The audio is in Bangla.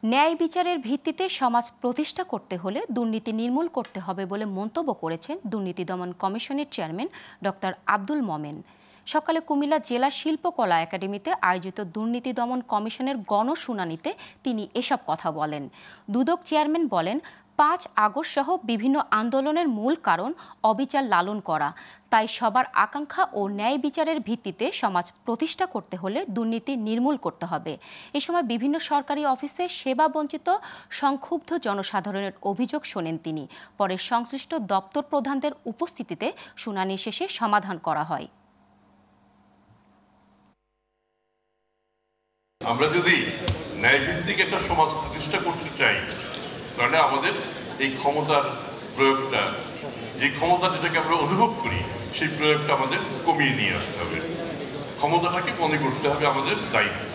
ন্যায় বিচারের ভিত্তিতে সমাজ প্রতিষ্ঠা করতে হলে দুর্নীতি নির্মূল করতে হবে বলে মন্তব্য করেছেন দুর্নীতি দমন কমিশনের চেয়ারম্যান ডক্টর আব্দুল মোমেন। সকালে কুমিল্লা জেলা শিল্পকলা একাডেমিতে আয়োজিত দুর্নীতি দমন কমিশনের গণশুনানিতে তিনি এসব কথা বলেন। দুদক চেয়ারম্যান বলেন, ৫ আগস্ট সহ বিভিন্ন আন্দোলনের মূল কারণ অবিচার লালন করা। তাই সবার আকাঙ্ক্ষা ও ন্যায় বিচারের ভিত্তিতে সমাজ প্রতিষ্ঠা করতে হলে দুর্নীতি নির্মূল করতে হবে। এ সময় বিভিন্ন সরকারি অফিসে সেবা বঞ্চিত সংক্ষুব্ধ জনসাধারণের অভিযোগ শোনেন তিনি। পরে সংশ্লিষ্ট দপ্তর প্রধানদের উপস্থিতিতে শুনানি শেষে সমাধান করা হয়। আমরা যদি ন্যায়ভিত্তিক একটা সমাজ প্রতিষ্ঠা করতে চাই, তাহলে আমাদের এই ক্ষমতার প্রয়োগটা, যে ক্ষমতা যেটাকে আমরা অনুভব করি, সেই প্রয়োগটা আমাদের কমিয়ে নিয়ে আসতে হবে। ক্ষমতাটাকে মনে করতে হবে আমাদের দায়িত্ব।